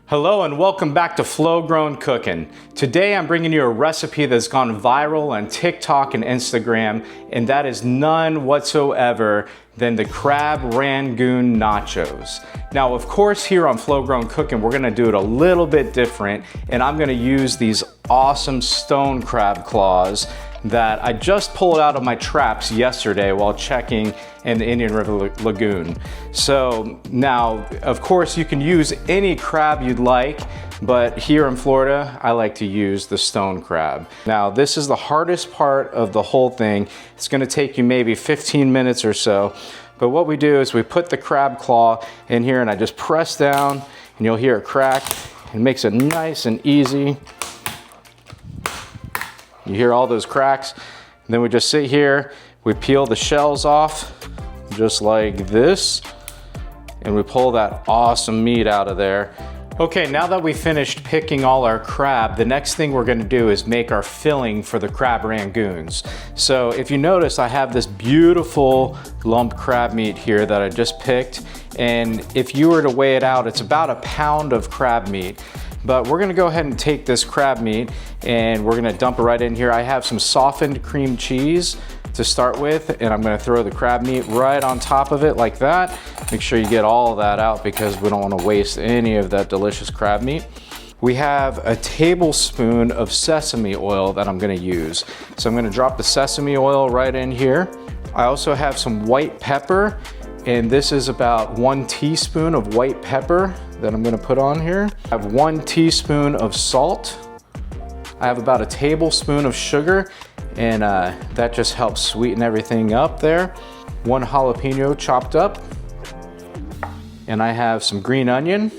Hello and welcome back to Flow Grown Cooking. Today I'm bringing you a recipe that's gone viral on TikTok and Instagram, and that is none whatsoever than the crab Rangoon Nachos. Now, of course, here on Flow Grown Cooking, we're gonna do it a little bit different, and I'm gonna use these awesome stone crab claws that I just pulled out of my traps yesterday while checking in the Indian River Lagoon. So now, of course, you can use any crab you'd like, but here in Florida, I like to use the stone crab. Now, this is the hardest part of the whole thing. It's gonna take you maybe 15 minutes or so, but what we do is we put the crab claw in here and I just press down and you'll hear it crack. It makes it nice and easy. You hear all those cracks, and then we just sit here, we peel the shells off, just like this, and we pull that awesome meat out of there. Okay, now that we finished picking all our crab, the next thing we're gonna do is make our filling for the crab rangoons. So if you notice, I have this beautiful lump crab meat here that I just picked, and if you were to weigh it out, it's about a pound of crab meat. But we're gonna go ahead and take this crab meat and we're gonna dump it right in here. I have some softened cream cheese to start with, and I'm gonna throw the crab meat right on top of it like that. Make sure you get all of that out because we don't wanna waste any of that delicious crab meat. We have a tablespoon of sesame oil that I'm gonna use. So I'm gonna drop the sesame oil right in here. I also have some white pepper, and this is about 1 teaspoon of white pepper that I'm gonna put on here. I have 1 teaspoon of salt. I have about a tablespoon of sugar, and that just helps sweeten everything up there. 1 jalapeno chopped up. And I have some green onion.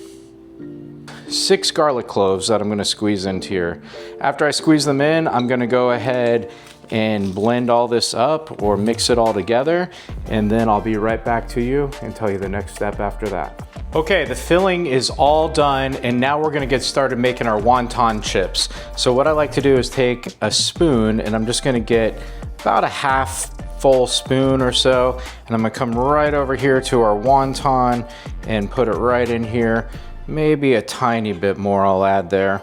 6 garlic cloves that I'm gonna squeeze into here. After I squeeze them in, I'm gonna go ahead and blend all this up or mix it all together, and then I'll be right back to you and tell you the next step after that. Okay, the filling is all done, and now we're gonna get started making our wonton chips. So what I like to do is take a spoon, and I'm just gonna get about a half full spoon or so, and I'm gonna come right over here to our wonton and put it right in here. Maybe a tiny bit more I'll add there.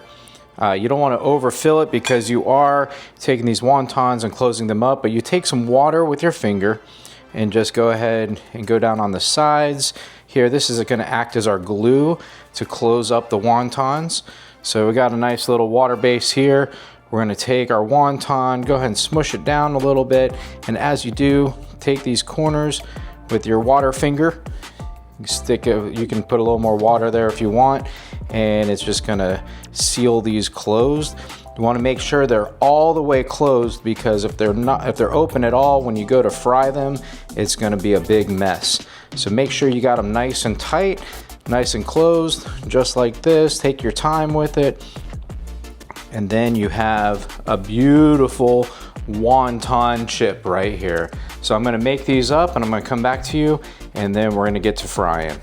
You don't want to overfill it because you are taking these wontons and closing them up, but you take some water with your finger and just go ahead and go down on the sides. Here, this is going to act as our glue to close up the wontons. So we got a nice little water base here. We're going to take our wonton, go ahead and smush it down a little bit, and as you do, take these corners with your water finger. You can put a little more water there if you want, and it's just gonna seal these closed. You wanna make sure they're all the way closed, because if they're open at all, when you go to fry them, it's gonna be a big mess. So make sure you got them nice and tight, nice and closed, just like this. Take your time with it. And then you have a beautiful wonton chip right here. So I'm gonna make these up and I'm gonna come back to you, and then we're gonna get to frying.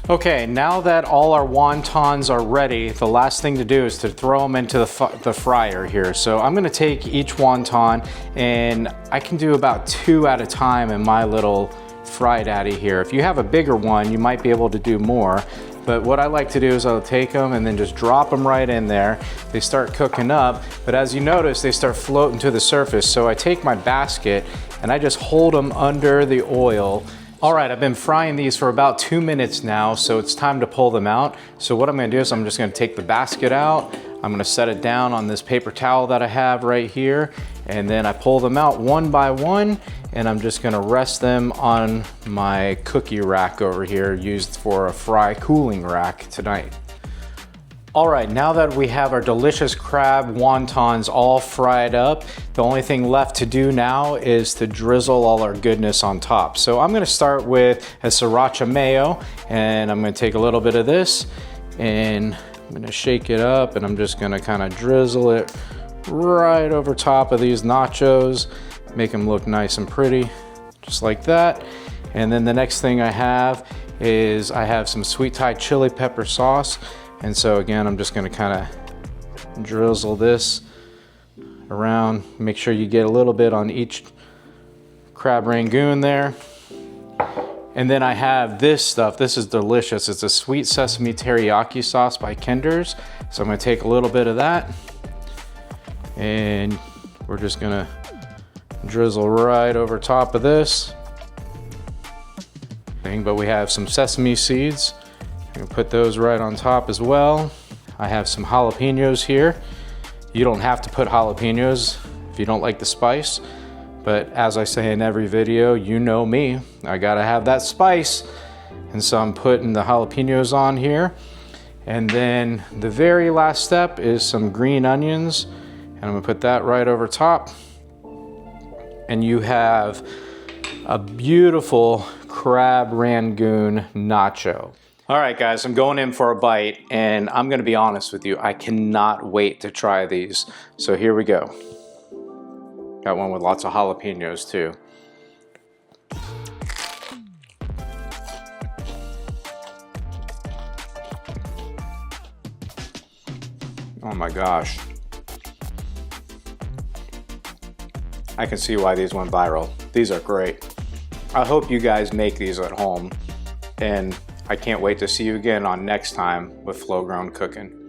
Okay, now that all our wontons are ready, the last thing to do is to throw them into the fryer here. So I'm gonna take each wonton, and I can do about 2 at a time in my little Fry Daddy here. If you have a bigger one, you might be able to do more. But what I like to do is I'll take them and then just drop them right in there. They start cooking up, but as you notice, they start floating to the surface. So I take my basket and I just hold them under the oil. All right, I've been frying these for about 2 minutes now, so it's time to pull them out. So what I'm gonna do is I'm just gonna take the basket out. I'm gonna set it down on this paper towel that I have right here, and then I pull them out one by one, and I'm just gonna rest them on my cookie rack over here, used for a fry cooling rack tonight. All right, now that we have our delicious crab wontons all fried up, the only thing left to do now is to drizzle all our goodness on top. So I'm gonna start with a Sriracha mayo, and I'm gonna take a little bit of this, and I'm gonna shake it up, and I'm just gonna kind of drizzle it right over top of these nachos, make them look nice and pretty, just like that. And then the next thing I have is I have some sweet Thai chili pepper sauce. And so again, I'm just gonna kind of drizzle this around. Make sure you get a little bit on each crab rangoon there. And then I have this stuff. This is delicious. It's a sweet sesame teriyaki sauce by Kinder's. So I'm gonna take a little bit of that and we're just gonna drizzle right over top of this. But we have some sesame seeds. I'm gonna put those right on top as well. I have some jalapeños here. You don't have to put jalapeños if you don't like the spice, but as I say in every video, you know me, I gotta have that spice. And so I'm putting the jalapeños on here. And then the very last step is some green onions. And I'm gonna put that right over top. And you have a beautiful crab Rangoon nacho. All right, guys, I'm going in for a bite, and I'm gonna be honest with you, I cannot wait to try these. So here we go. Got one with lots of jalapeños too. Oh my gosh. I can see why these went viral. These are great. I hope you guys make these at home, and I can't wait to see you again on next time with Flow Grown Cooking.